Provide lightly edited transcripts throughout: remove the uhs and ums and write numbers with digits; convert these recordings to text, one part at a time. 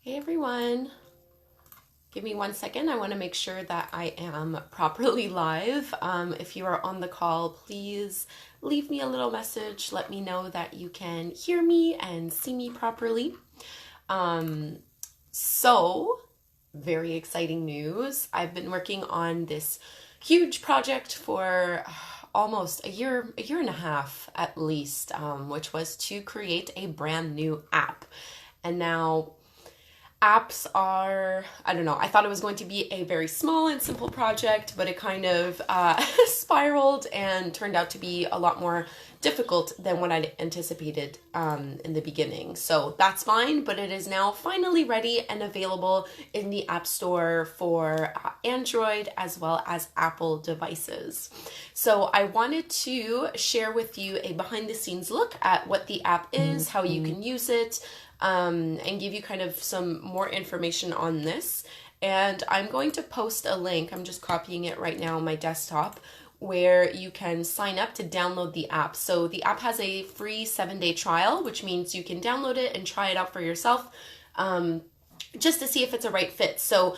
Hey everyone, give me 1 second. I want to make sure that I am properly live. If you are on the call, please leave me a little message. Let me know that you can hear me and see me properly. So, very exciting news. I've been working on this huge project for almost a year and a half at least, which was to create a brand new app. And now apps are, I don't know, I thought it was going to be a very small and simple project, but it kind of spiraled and turned out to be a lot more difficult than what I'd anticipated in the beginning. So that's fine, but it is now finally ready and available in the App Store for Android as well as Apple devices. So I wanted to share with you a behind the scenes look at what the app is, how you can use it, and give you kind of some more information on this. And I'm going to post a link, I'm just copying it right now on my desktop, where you can sign up to download the app. So the app has a free 7-day trial, which means you can download it and try it out for yourself. Just to see if it's a right fit. So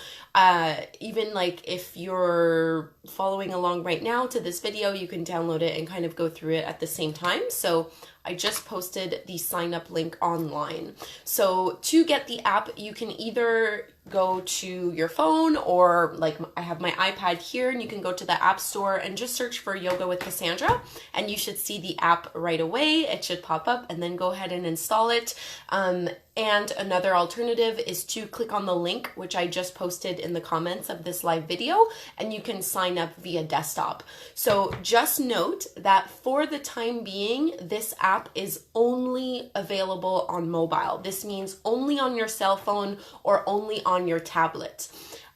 even like if you're following along right now to this video, you can download it and kind of go through it at the same time. So I just posted the sign up link online. So to get the app, you can either go to your phone or like I have my iPad here, and you can go to the App Store and just search for Yoga with Kassandra, and you should see the app right away. It should pop up, and then go ahead and install it. And another alternative is to click on the link, which I just posted in the comments of this live video, and you can sign up via desktop. So just note that for the time being, this app is only available on mobile. This means only on your cell phone or only on your tablet.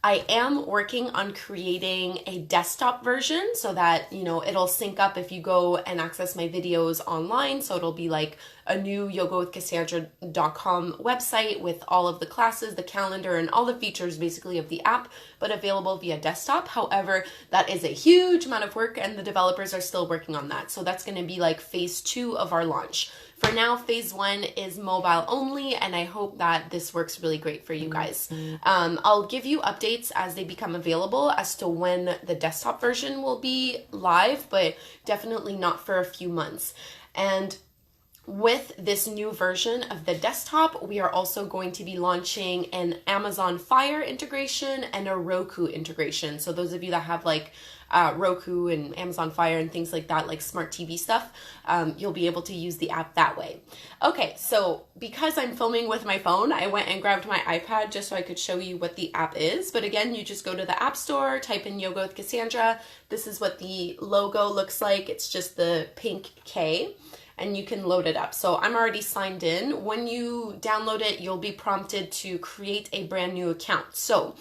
I am working on creating a desktop version so that, you know, it'll sync up if you go and access my videos online. So it'll be like a new yogawithkassandra.com website with all of the classes, the calendar, and all the features basically of the app, but available via desktop. However, that is a huge amount of work, and the developers are still working on that. So that's going to be like phase 2 of our launch. For now, phase 1 is mobile only, and I hope that this works really great for you guys. I'll give you updates as they become available as to when the desktop version will be live, but definitely not for a few months. And with this new version of the desktop, we are also going to be launching an Amazon Fire integration and a Roku integration. So those of you that have like Roku and Amazon Fire and things like that, like smart TV stuff, you'll be able to use the app that way. Okay, so because I'm filming with my phone, I went and grabbed my iPad just so I could show you what the app is. But again, you just go to the App Store, type in Yoga with Kassandra. This is what the logo looks like. It's just the pink K, and you can load it up. So I'm already signed in. When you download it, you'll be prompted to create a brand new account. So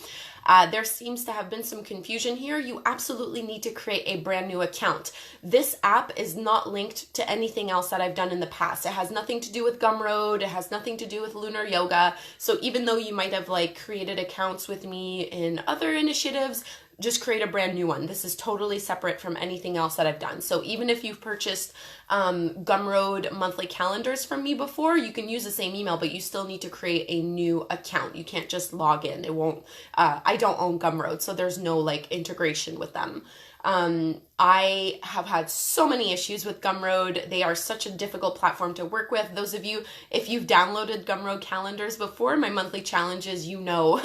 there seems to have been some confusion here. You absolutely need to create a brand new account. This app is not linked to anything else that I've done in the past. It has nothing to do with Gumroad. It has nothing to do with Lunar Yoga. So even though you might have like created accounts with me in other initiatives, just create a brand new one. This is totally separate from anything else that I've done. So even if you've purchased Gumroad monthly calendars from me before, you can use the same email, but you still need to create a new account. You can't just log in. It won't, I don't own Gumroad, so there's no like integration with them. I have had so many issues with Gumroad. They are such a difficult platform to work with. Those of you, if you've downloaded Gumroad calendars before, my monthly challenges, you know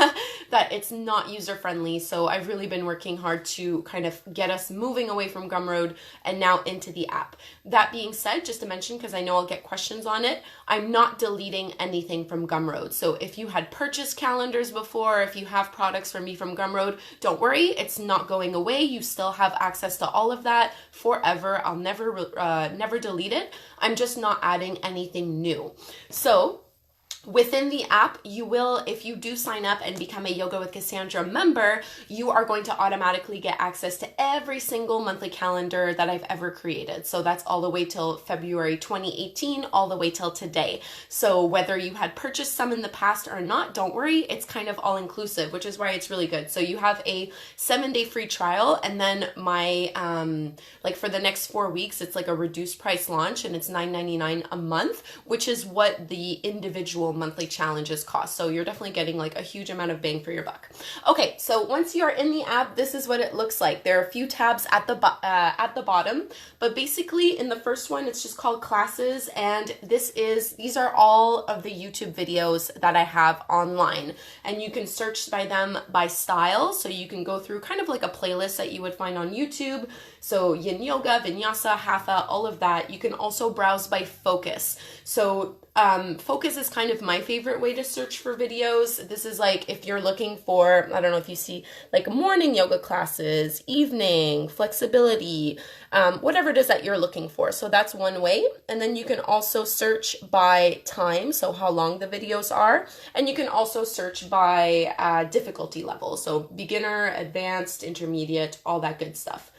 that it's not user-friendly. So I've really been working hard to kind of get us moving away from Gumroad and now into the app. That being said, just to mention, because I know I'll get questions on it, I'm not deleting anything from Gumroad. So if you had purchased calendars before, if you have products from me from Gumroad, don't worry, it's not going away. You still have access to all of that forever. I'll never delete it. I'm just not adding anything new. So within the app, you will, if you do sign up and become a Yoga with Kassandra member, you are going to automatically get access to every single monthly calendar that I've ever created. So that's all the way till February 2018, all the way till today. So whether you had purchased some in the past or not, don't worry, it's kind of all inclusive, which is why it's really good. So you have a 7-day free trial, and then my, like for the next 4 weeks, it's like a reduced price launch, and it's $9.99 a month, which is what the individual monthly challenges cost. So you're definitely getting like a huge amount of bang for your buck. Okay, so once you are in the app, this is what it looks like. There are a few tabs at the bottom, but basically in the first one, it's just called classes, and these are all of the YouTube videos that I have online, and you can search by them by style. So you can go through kind of like a playlist that you would find on YouTube. So yin yoga, vinyasa, hatha, all of that. You can also browse by focus. So focus is kind of my favorite way to search for videos. This is like if you're looking for, I don't know if you see like morning yoga classes, evening, flexibility, whatever it is that you're looking for. So that's one way. And then you can also search by time, so how long the videos are. And you can also search by difficulty level. So beginner, advanced, intermediate, all that good stuff.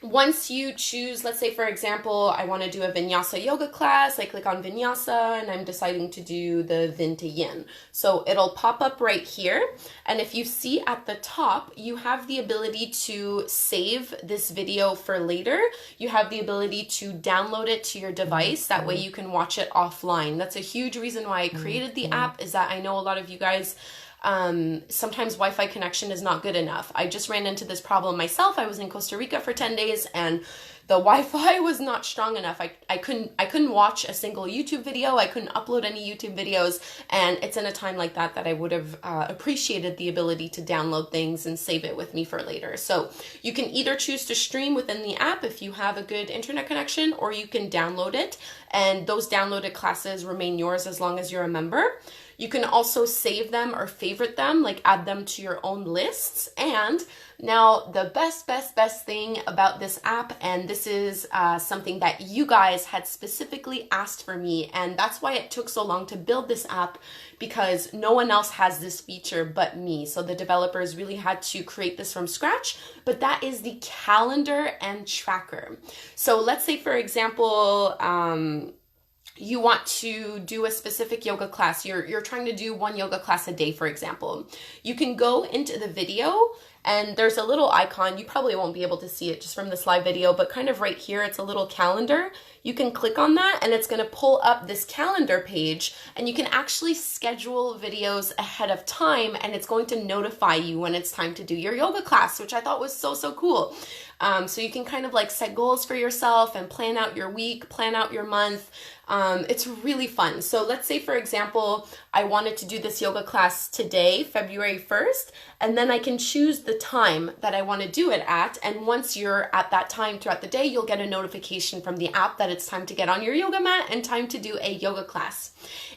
Once you choose, let's say for example, I want to do a vinyasa yoga class, I click on vinyasa and I'm deciding to do the Vin to Yin. So it'll pop up right here. And if you see at the top, you have the ability to save this video for later. You have the ability to download it to your device. That way you can watch it offline. That's a huge reason why I created the app, is that I know a lot of you guys sometimes Wi-Fi connection is not good enough. I just ran into this problem myself. I was in Costa Rica for 10 days and the Wi-Fi was not strong enough. I couldn't watch a single YouTube video. I couldn't upload any YouTube videos. And it's in a time like that that I would have appreciated the ability to download things and save it with me for later. So you can either choose to stream within the app if you have a good internet connection, or you can download it. And those downloaded classes remain yours as long as you're a member. You can also save them or favorite them, like add them to your own lists. And now the best thing about this app, and this is something that you guys had specifically asked for me, and that's why it took so long to build this app, because no one else has this feature but me. So the developers really had to create this from scratch, but that is the calendar and tracker. So let's say, for example, you want to do a specific yoga class. You're trying to do one yoga class a day, for example. You can go into the video and there's a little icon. You probably won't be able to see it just from this live video, but kind of right here, it's a little calendar. You can click on that and it's going to pull up this calendar page, and you can actually schedule videos ahead of time, and it's going to notify you when it's time to do your yoga class, which I thought was so cool. So you can kind of like set goals for yourself and plan out your week, plan out your month. It's really fun. So let's say, for example, I wanted to do this yoga class today, February 1st, and then I can choose the time that I want to do it at. And once you're at that time throughout the day, you'll get a notification from the app that it's time to get on your yoga mat and time to do a yoga class.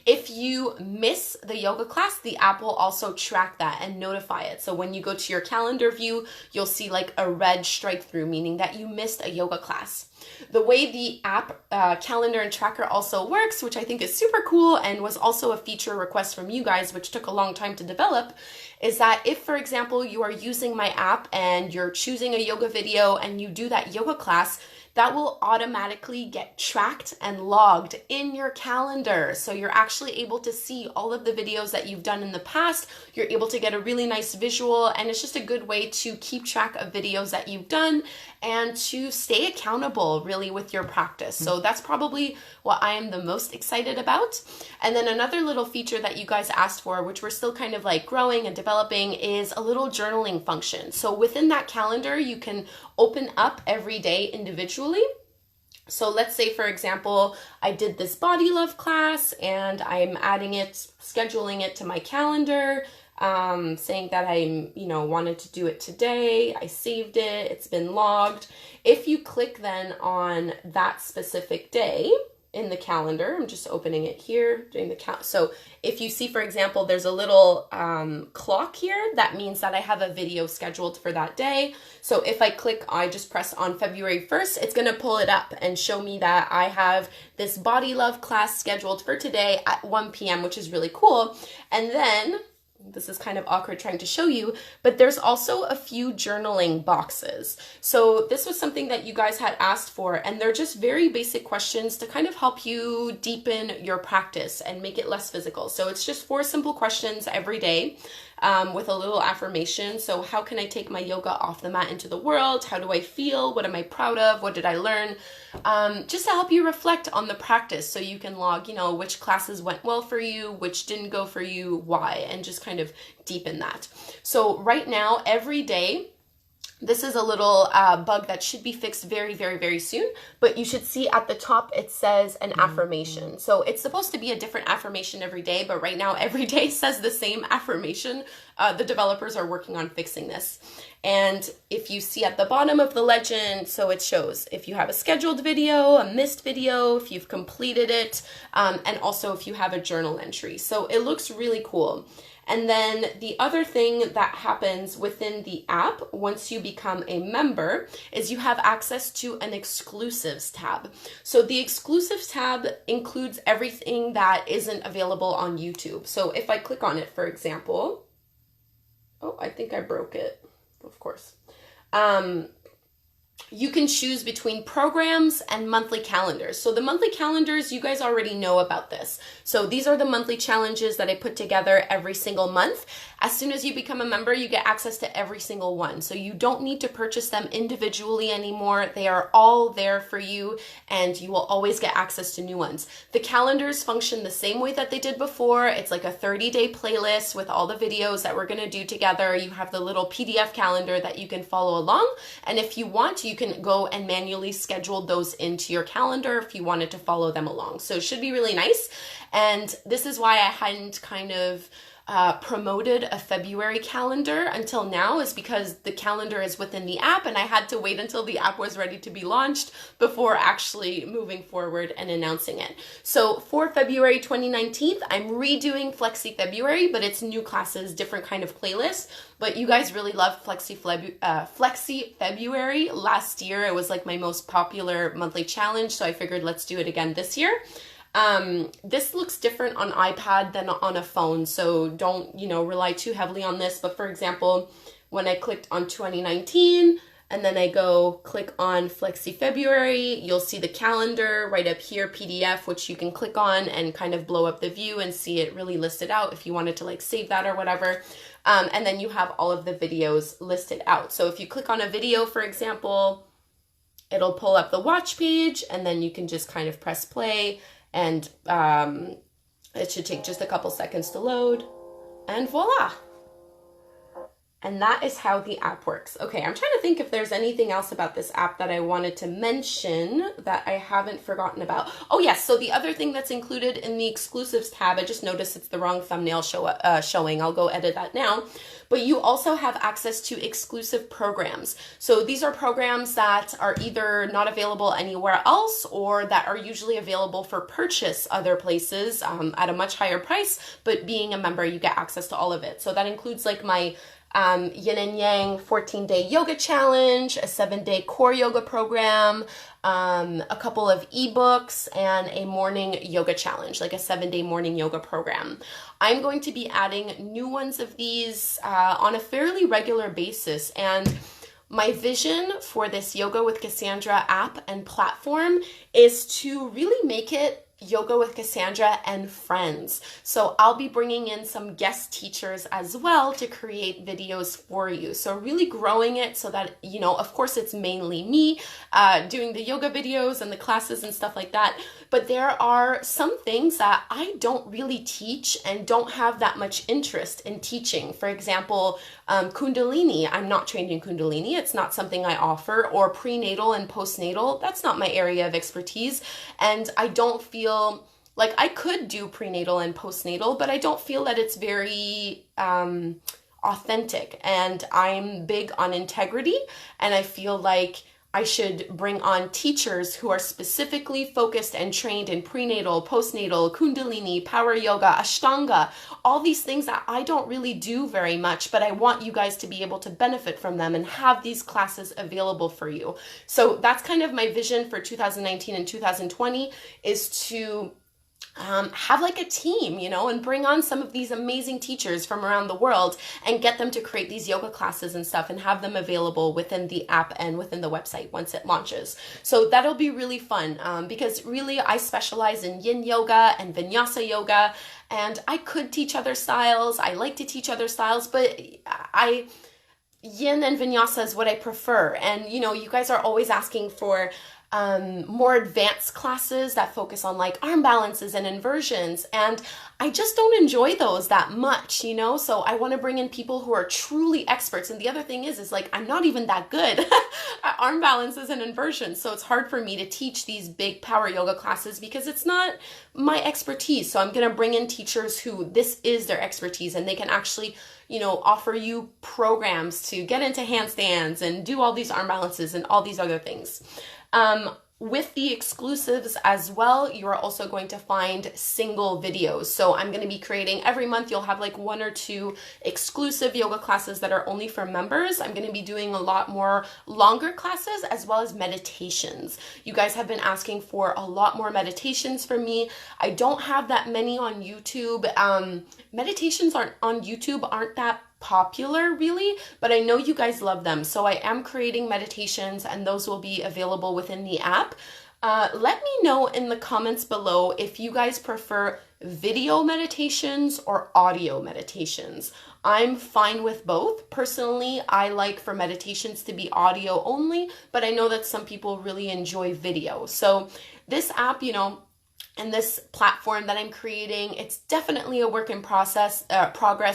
If you miss the yoga class, the app will also track that and notify it. So when you go to your calendar view, you'll see like a red strike through, meaning that you missed a yoga class. The way the app calendar and tracker also works, which I think is super cool and was also a feature request from you guys, which took a long time to develop, is that if, for example, you are using my app and you're choosing a yoga video and you do that yoga class, that will automatically get tracked and logged in your calendar. So you're actually able to see all of the videos that you've done in the past. You're able to get a really nice visual, and it's just a good way to keep track of videos that you've done and to stay accountable really with your practice. So that's probably what I am the most excited about. And then another little feature that you guys asked for, which we're still kind of like growing and developing, is a little journaling function. So within that calendar, you can open up every day individually. So let's say, for example, I did this body love class and I'm adding it, scheduling it to my calendar, saying that I, wanted to do it today. I saved it. It's been logged. If you click then on that specific day in the calendar, I'm just opening it here, doing the count. So if you see, for example, there's a little clock here, that means that I have a video scheduled for that day. So if I click, I just press on February 1st, it's going to pull it up and show me that I have this body love class scheduled for today at 1 p.m., which is really cool. And then this is kind of awkward trying to show you, but there's also a few journaling boxes. So this was something that you guys had asked for, and they're just very basic questions to kind of help you deepen your practice and make it less physical. So it's just 4 simple questions every day. with a little affirmation. So how can I take my yoga off the mat into the world? How do I feel? What am I proud of? What did I learn? Just to help you reflect on the practice, so you can log, you know, which classes went well for you, which didn't go for you, why, and just kind of deepen that. So right now, every day, this is a little bug that should be fixed very, very, very soon, but you should see at the top it says an affirmation. So it's supposed to be a different affirmation every day, but right now every day says the same affirmation. The developers are working on fixing this. And if you see at the bottom of the legend, so it shows if you have a scheduled video, a missed video, if you've completed it, and also if you have a journal entry. So it looks really cool. And then the other thing that happens within the app once you become a member is you have access to an exclusives tab. So the exclusives tab includes everything that isn't available on YouTube. So if I click on it, for example, oh, I think I broke it, of course. You can choose between programs and monthly calendars. So the monthly calendars, you guys already know about this. So these are the monthly challenges that I put together every single month. As soon as you become a member, you get access to every single one. So you don't need to purchase them individually anymore. They are all there for you, and you will always get access to new ones. The calendars function the same way that they did before. It's like a 30-day playlist with all the videos that we're gonna do together. You have the little PDF calendar that you can follow along. And if you want, you can go and manually schedule those into your calendar if you wanted to follow them along. So it should be really nice. And this is why I hadn't kind of promoted a February calendar until now, is because the calendar is within the app and I had to wait until the app was ready to be launched before actually moving forward and announcing it. So for February 2019, I'm redoing Flexi February, but it's new classes, different kind of playlist. But you guys really loved Flexi February last year. It was like my most popular monthly challenge, so I figured let's do it again this year. This looks different on iPad than on a phone, so don't, rely too heavily on this. But for example, when I clicked on 2019 and then I go click on Flexi February, you'll see the calendar right up here, PDF, which you can click on and kind of blow up the view and see it really listed out if you wanted to like save that or whatever. And then you have all of the videos listed out. So if you click on a video, for example, it'll pull up the watch page and then you can just kind of press play. And it should take just a couple seconds to load, and voila. And that is how the app works. Okay, I'm trying to think if there's anything else about this app that I wanted to mention that I haven't forgotten about. Oh yes, so the other thing that's included in the exclusives tab, I just noticed it's the wrong thumbnail showing. I'll go edit that now. But you also have access to exclusive programs. So these are programs that are either not available anywhere else or that are usually available for purchase other places at a much higher price, but being a member, you get access to all of it. So that includes like my Yin and Yang 14-day yoga challenge, a 7-day core yoga program, a couple of ebooks, and a morning yoga challenge, like a 7-day morning yoga program. I'm going to be adding new ones of these on a fairly regular basis. And my vision for this Yoga with Kassandra app and platform is to really make it Yoga with Kassandra and friends. So I'll be bringing in some guest teachers as well to create videos for you. So really growing it so that, of course it's mainly me doing the yoga videos and the classes and stuff like that. But there are some things that I don't really teach and don't have that much interest in teaching. For example, Kundalini. I'm not trained in Kundalini. It's not something I offer. Or prenatal and postnatal. That's not my area of expertise. And I don't feel like I could do prenatal and postnatal, but I don't feel that it's very authentic. And I'm big on integrity. And I feel like I should bring on teachers who are specifically focused and trained in prenatal, postnatal, Kundalini, power yoga, Ashtanga, all these things that I don't really do very much, but I want you guys to be able to benefit from them and have these classes available for you. So that's kind of my vision for 2019 and 2020 is to have like a team, you know, and bring on some of these amazing teachers from around the world and get them to create these yoga classes and stuff and have them available within the app and within the website once it launches. So that'll be really fun because really I specialize in yin yoga and vinyasa yoga, and I could teach other styles. I like to teach other styles, but yin and vinyasa is what I prefer. And, you know, you guys are always asking for more advanced classes that focus on like arm balances and inversions. And I just don't enjoy those that much, you know? So I want to bring in people who are truly experts. And the other thing is like, I'm not even that good at arm balances and inversions. So it's hard for me to teach these big power yoga classes because it's not my expertise. So I'm going to bring in teachers who this is their expertise, and they can actually, you know, offer you programs to get into handstands and do all these arm balances and all these other things. With the exclusives as well, you are also going to find single videos. So I'm going to be creating every month, you'll have like 1 or 2 exclusive yoga classes that are only for members. I'm going to be doing a lot more longer classes as well as meditations. You guys have been asking for a lot more meditations from me. I don't have that many on YouTube. Meditations on YouTube aren't that popular really, but I know you guys love them. So I am creating meditations, and those will be available within the app. Let me know in the comments below if you guys prefer video meditations or audio meditations. I'm fine with both. Personally, I like for meditations to be audio only, but I know that some people really enjoy video. So this app, you know, and this platform that I'm creating, it's definitely a work in progress.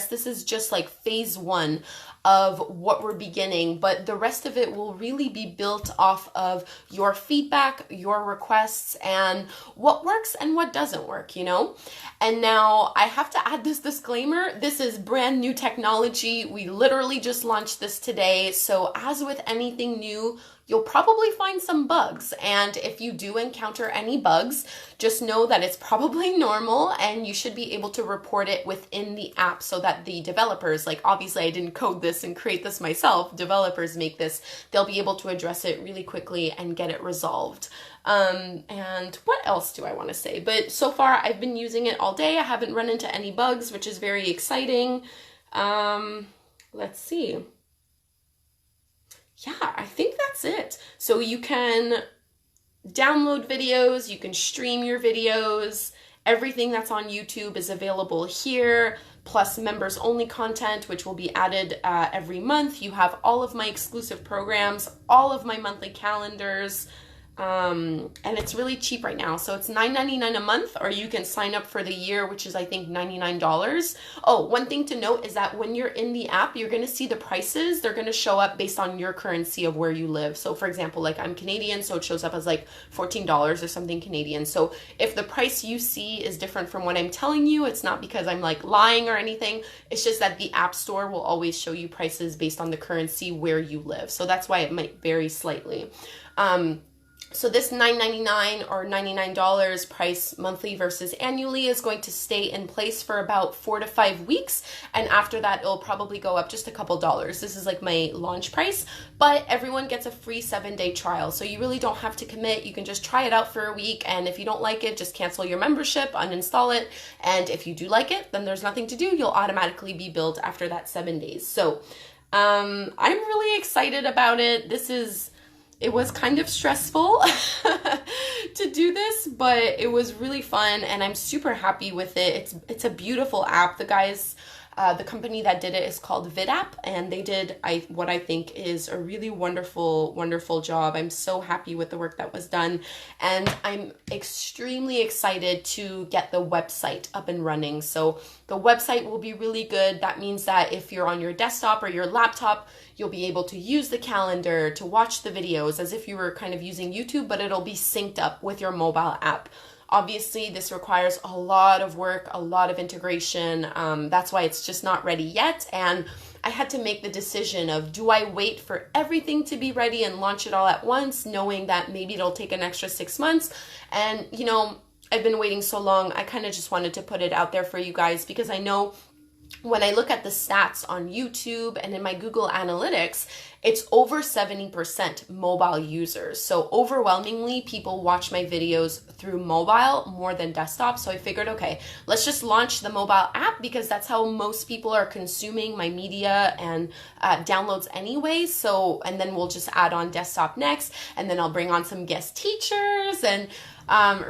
This is just like phase 1 of what we're beginning, but the rest of it will really be built off of your feedback, your requests, and what works and what doesn't work, you know? And now I have to add this disclaimer. This is brand new technology. We literally just launched this today. So as with anything new, you'll probably find some bugs. And if you do encounter any bugs, just know that it's probably normal, and you should be able to report it within the app so that the developers, like obviously I didn't code this and create this myself, developers make this, they'll be able to address it really quickly and get it resolved. And what else do I want to say? But so far I've been using it all day. I haven't run into any bugs, which is very exciting. Let's see. Yeah, I think that's it. So you can download videos, you can stream your videos. Everything that's on YouTube is available here, plus members only content, which will be added every month. You have all of my exclusive programs, all of my monthly calendars, and it's really cheap right now. So it's $9.99 a month, or you can sign up for the year, which is I think $99. Oh, one thing to note is that when you're in the app, you're going to see the prices. They're going to show up based on your currency of where you live. So for example, like I'm Canadian, so it shows up as like $14 or something Canadian. So if the price you see is different from what I'm telling you, it's not because I'm like lying or anything. It's just that the app store will always show you prices based on the currency where you live. So that's why it might vary slightly. So this $9.99 or $99 price monthly versus annually is going to stay in place for about 4 to 5 weeks. And after that, it'll probably go up just a couple dollars. This is like my launch price, but everyone gets a free 7-day trial. So you really don't have to commit. You can just try it out for a week. And if you don't like it, just cancel your membership, uninstall it. And if you do like it, then there's nothing to do. You'll automatically be billed after that 7 days. So I'm really excited about it. It was kind of stressful to do this, but it was really fun, and I'm super happy with it. It's a beautiful app. The guys, the company that did it is called VidApp, and they did what I think is a really wonderful, wonderful job. I'm so happy with the work that was done, and I'm extremely excited to get the website up and running. So the website will be really good. That means that if you're on your desktop or your laptop, you'll be able to use the calendar to watch the videos as if you were kind of using YouTube, but it'll be synced up with your mobile app. Obviously, this requires a lot of work, a lot of integration. That's why it's just not ready yet. And I had to make the decision of, do I wait for everything to be ready and launch it all at once, knowing that maybe it'll take an extra 6 months? And, you know, I've been waiting so long, I kind of just wanted to put it out there for you guys, because I know when I look at the stats on YouTube and in my Google Analytics, it's over 70% mobile users. So overwhelmingly, people watch my videos through mobile more than desktop. So I figured, okay, let's just launch the mobile app because that's how most people are consuming my media and downloads anyway. So, and then we'll just add on desktop next, and then I'll bring on some guest teachers and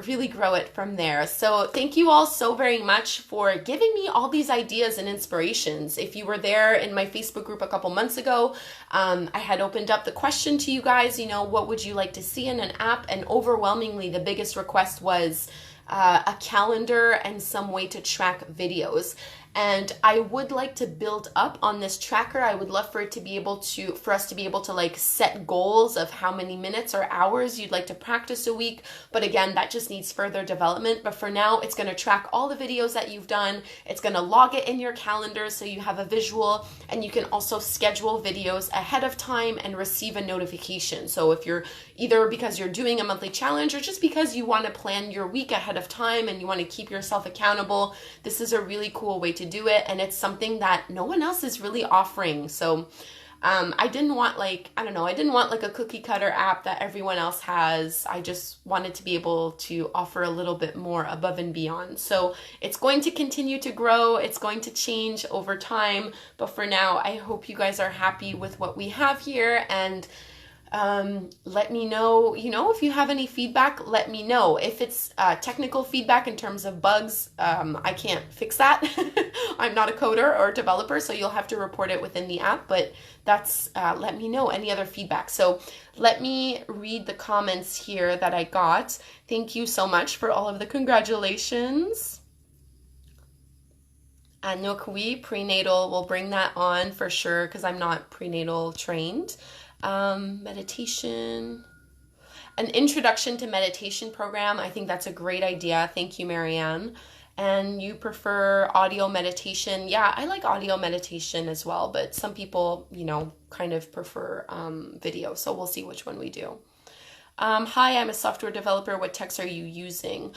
really grow it from there. So thank you all so very much for giving me all these ideas and inspirations. If you were there in my Facebook group a couple months ago, I had opened up the question to you guys, what would you like to see in an app? And overwhelmingly, the biggest request was a calendar and some way to track videos. And I would like to build up on this tracker. I would love for us to be able to like set goals of how many minutes or hours you'd like to practice a week. But again, that just needs further development. But for now, it's going to track all the videos that you've done. It's going to log it in your calendar so you have a visual, and you can also schedule videos ahead of time and receive a notification. So if you're either because you're doing a monthly challenge or just because you want to plan your week ahead of time and you want to keep yourself accountable, this is a really cool way to do it, and it's something that no one else is really offering. So I didn't want like a cookie cutter app that everyone else has. I just wanted to be able to offer a little bit more above and beyond. So it's going to continue to grow. It's going to change over time. But for now, I hope you guys are happy with what we have here, and let me know, if you have any feedback, let me know. If it's technical feedback in terms of bugs, I can't fix that. I'm not a coder or a developer, so you'll have to report it within the app, but that's, let me know any other feedback. So let me read the comments here that I got. Thank you so much for all of the congratulations. Anouk, oui, prenatal, we'll bring that on for sure because I'm not prenatal trained. Meditation, an introduction to meditation program. I think that's a great idea. Thank you, Marianne. And you prefer audio meditation. Yeah, I like audio meditation as well, but some people, kind of prefer video. So we'll see which one we do. Hi, I'm a software developer. What techs are you using?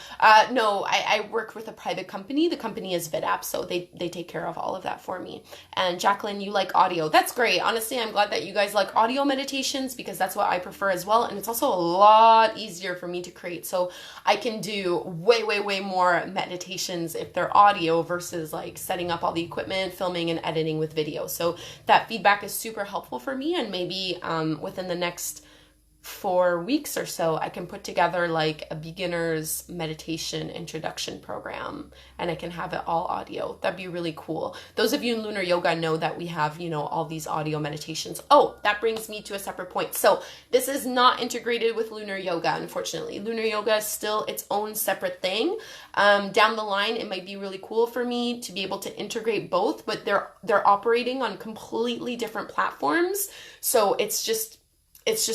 No, I work with a private company. The company is VidApp, so they take care of all of that for me. And Jacqueline, you like audio. That's great. Honestly, I'm glad that you guys like audio meditations because that's what I prefer as well. And it's also a lot easier for me to create. So I can do way, way, way more meditations if they're audio versus like setting up all the equipment, filming and editing with video. So that feedback is super helpful for me. And maybe within the next 4 weeks or so, I can put together like a beginner's meditation introduction program, and I can have it all audio. That'd be really cool. Those of you in Lunar Yoga know that we have, all these audio meditations. Oh, that brings me to a separate point. So this is not integrated with Lunar Yoga, unfortunately. Lunar Yoga is still its own separate thing. Down the line, it might be really cool for me to be able to integrate both, but they're operating on completely different platforms. So it's just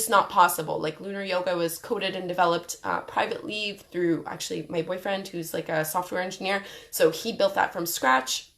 not possible. Like Lunar Yoga was coded and developed privately through actually my boyfriend, who's like a software engineer. So he built that from scratch.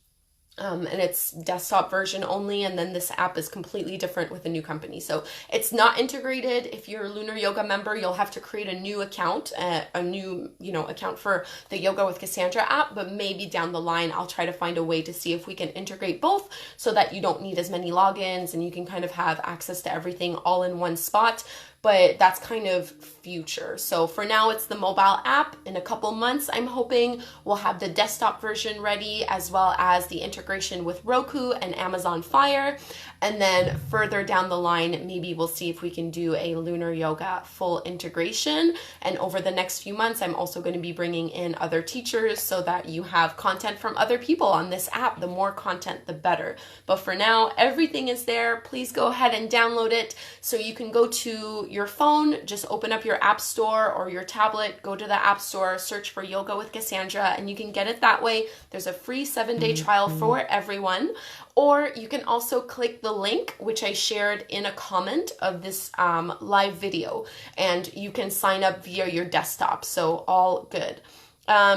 And it's desktop version only, and then this app is completely different with a new company. So it's not integrated. If you're a Lunar Yoga member, you'll have to create a new account, account for the Yoga with Kassandra app, but maybe down the line, I'll try to find a way to see if we can integrate both so that you don't need as many logins and you can kind of have access to everything all in one spot. But that's kind of future. So for now, it's the mobile app. In a couple months, I'm hoping we'll have the desktop version ready, as well as the integration with Roku and Amazon Fire. And then further down the line, maybe we'll see if we can do a Lunar Yoga full integration. And over the next few months, I'm also going to be bringing in other teachers so that you have content from other people on this app. The more content, the better. But for now, everything is there. Please go ahead and download it. So you can go to your phone, just open up your app store or your tablet, go to the app store, search for Yoga with Kassandra, and you can get it that way. There's a free 7-day trial for everyone. Or you can also click the link, which I shared in a comment of this live video, and you can sign up via your desktop. So all good.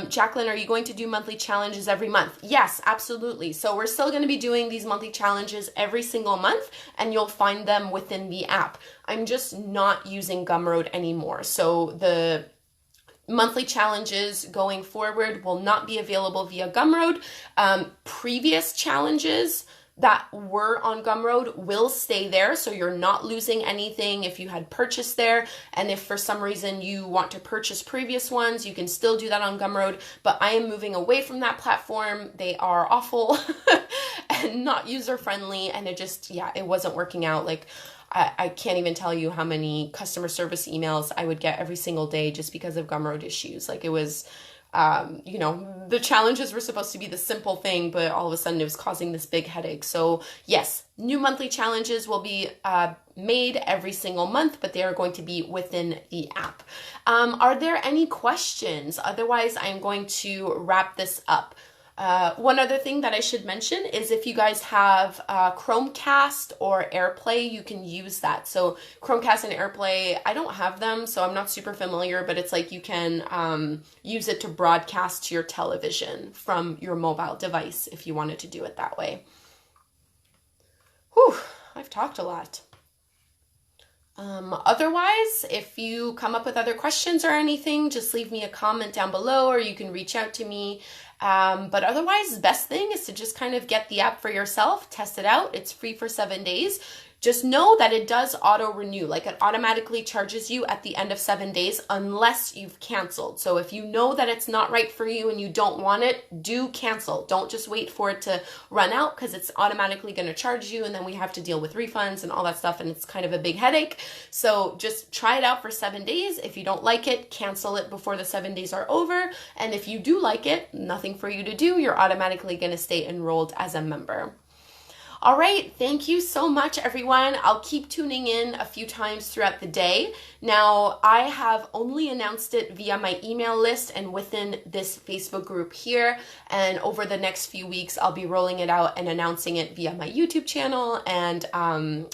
Jacqueline, are you going to do monthly challenges every month? Yes, absolutely. So we're still going to be doing these monthly challenges every single month, and you'll find them within the app. I'm just not using Gumroad anymore. So the monthly challenges going forward will not be available via Gumroad. Previous challenges that were on Gumroad will stay there, so you're not losing anything if you had purchased there. And if for some reason you want to purchase previous ones, you can still do that on Gumroad. But I am moving away from that platform. They are awful and not user friendly, and it just, yeah, it wasn't working out. Like, I can't even tell you how many customer service emails I would get every single day just because of Gumroad issues. Like, it was, you know, the challenges were supposed to be the simple thing, but all of a sudden it was causing this big headache. So yes, new monthly challenges will be made every single month, but they are going to be within the app. Are there any questions? Otherwise, I'm going to wrap this up. One other thing that I should mention is if you guys have Chromecast or AirPlay, you can use that. So Chromecast and AirPlay, I don't have them, so I'm not super familiar, but it's like you can use it to broadcast to your television from your mobile device if you wanted to do it that way. Whew, I've talked a lot. Otherwise, if you come up with other questions or anything, just leave me a comment down below, or you can reach out to me. But otherwise, the best thing is to just kind of get the app for yourself, test it out. It's free for 7 days. Just know that it does auto renew, like it automatically charges you at the end of 7 days unless you've canceled. So if you know that it's not right for you and you don't want it, do cancel. Don't just wait for it to run out, because it's automatically going to charge you and then we have to deal with refunds and all that stuff, and it's kind of a big headache. So just try it out for 7 days. If you don't like it, cancel it before the 7 days are over. And if you do like it, nothing for you to do. You're automatically going to stay enrolled as a member. All right, thank you so much, everyone. I'll keep tuning in a few times throughout the day. Now, I have only announced it via my email list and within this Facebook group here. And over the next few weeks, I'll be rolling it out and announcing it via my YouTube channel and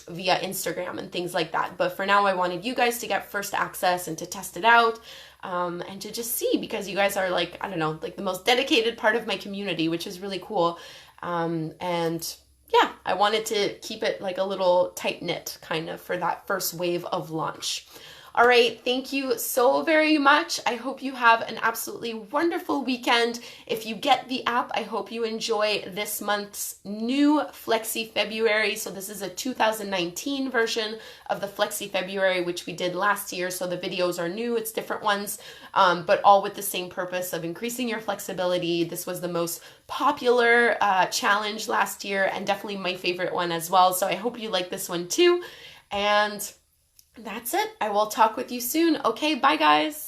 via Instagram and things like that. But for now, I wanted you guys to get first access and to test it out. And to just see, because you guys are like, I don't know, like the most dedicated part of my community, which is really cool. And yeah, I wanted to keep it like a little tight knit kind of for that first wave of launch. All right, thank you so very much. I hope you have an absolutely wonderful weekend. If you get the app, I hope you enjoy this month's new Flexi February. So this is a 2019 version of the Flexi February, which we did last year. So the videos are new, it's different ones, but all with the same purpose of increasing your flexibility. This was the most popular challenge last year and definitely my favorite one as well. So I hope you like this one too. And that's it. I will talk with you soon. Okay, bye guys.